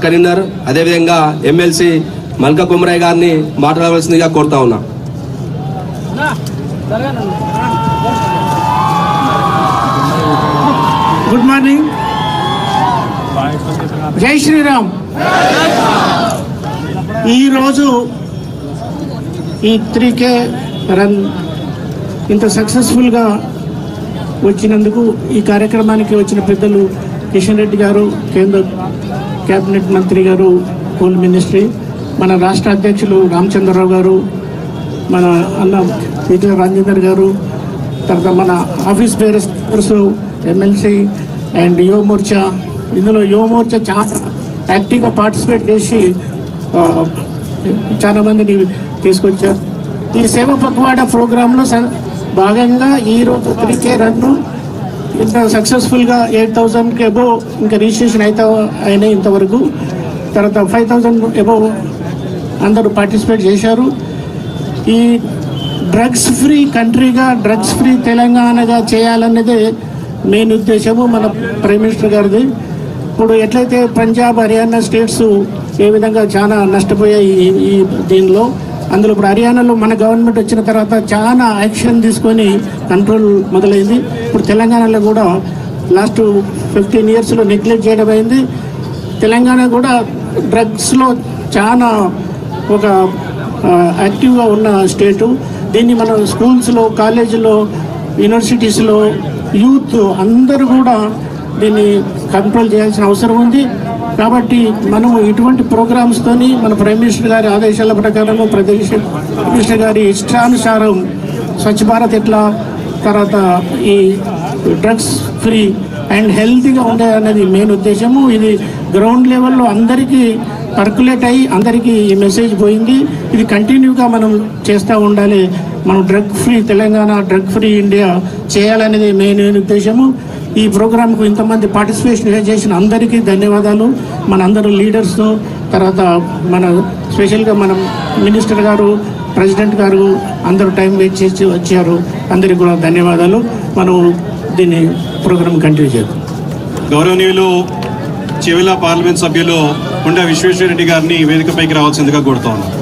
కరీంనగర్ అదేవిధంగా ఎమ్మెల్సీ మల్కా కుమరయ్య గారిని మాట్లాడవలసిందిగా కోరుతా ఉన్నా. Good morning. జై శ్రీరామ్. ఈరోజు ఈ 3K రన్ ఇంత సక్సెస్ఫుల్గా వచ్చినందుకు ఈ కార్యక్రమానికి వచ్చిన పెద్దలు కిషన్ రెడ్డి గారు, కేంద్ర క్యాబినెట్ మంత్రి గారు, హోమ్ మినిస్ట్రీ, మన రాష్ట్ర అధ్యక్షులు రామచంద్రరావు గారు, మన అన్న ఈటల రాజేందర్ గారు, తర్వాత మన ఆఫీస్ బేరర్స్, ఎమ్మెల్సీ అండ్ యువ మోర్చా. ఇందులో యువ మోర్చా చాలా యాక్టివ్గా పార్టిసిపేట్ చేసి చాలా మందిని తీసుకొచ్చారు. ఈ సేవ పక్వాడ ప్రోగ్రాంలో భాగంగా ఈరోజు 3K రన్ను ఇంత సక్సెస్ఫుల్గా 8,000కి అబోవ్ ఇంకా రిజిస్ట్రేషన్ అయినాయి ఇంతవరకు. తర్వాత 5,000 అబోవ్ అందరూ పార్టిసిపేట్ చేశారు. ఈ డ్రగ్స్ ఫ్రీ కంట్రీగా, డ్రగ్స్ ఫ్రీ తెలంగాణగా చేయాలన్నదే మెయిన్ ఉద్దేశము మన ప్రైమ్ మినిస్టర్ గారిది. ఇప్పుడు ఎట్లయితే పంజాబ్, హర్యానా స్టేట్స్ ఏ విధంగా చాలా నష్టపోయాయి ఈ దీనిలో, అందులో ఇప్పుడు హర్యానాలో మన గవర్నమెంట్ వచ్చిన తర్వాత చాలా యాక్షన్ తీసుకొని కంట్రోల్ మొదలైంది. ఇప్పుడు తెలంగాణలో కూడా లాస్ట్ 15 ఇయర్స్లో నెగ్లెక్ట్ చేయడం అయింది. తెలంగాణ కూడా డ్రగ్స్లో చాలా ఒక యాక్టివ్గా ఉన్న స్టేటు. దీన్ని మనం స్కూల్స్లో, కాలేజీలో, యూనివర్సిటీస్లో యూత్ అందరూ కూడా దీన్ని కంట్రోల్ చేయాల్సిన అవసరం ఉంది. కాబట్టి మనము ఇటువంటి ప్రోగ్రామ్స్తోని మన ప్రైమ్ మినిస్టర్ గారి ఆదేశాల ప్రకారము, మినిస్టర్ గారి ఇష్టానుసారం స్వచ్ఛ భారత్ ఎట్లా, తర్వాత ఈ డ్రగ్స్ ఫ్రీ అండ్ హెల్తీగా ఉండే అనేది మెయిన్ ఉద్దేశము. ఇది గ్రౌండ్ లెవెల్లో అందరికీ పర్కులేట్ అయ్యి అందరికీ ఈ మెసేజ్ పోయింది. ఇది కంటిన్యూగా మనం చేస్తూ ఉండాలి. మనం drug free Telangana, drug free India చేయాలనేది మెయిన్ ఉద్దేశము. ఈ ప్రోగ్రాంకు ఇంతమంది పార్టిసిపేషన్ చేసిన అందరికీ ధన్యవాదాలు. మన అందరూ లీడర్స్, తర్వాత మన స్పెషల్గా మన మినిస్టర్ గారు, ప్రెసిడెంట్ గారు అందరూ టైం వేస్ట్ చేసి వచ్చారు. అందరికీ కూడా ధన్యవాదాలు. మనం దీన్ని ప్రోగ్రాం కంటిన్యూ చేద్దాం. గౌరవనీయులు చివిల పార్లమెంట్ సభ్యులు కొండా విశ్వేశ్వరరెడ్డి గారిని వేదికపైకి రావాల్సిందిగా కోరుతా ఉన్నాం.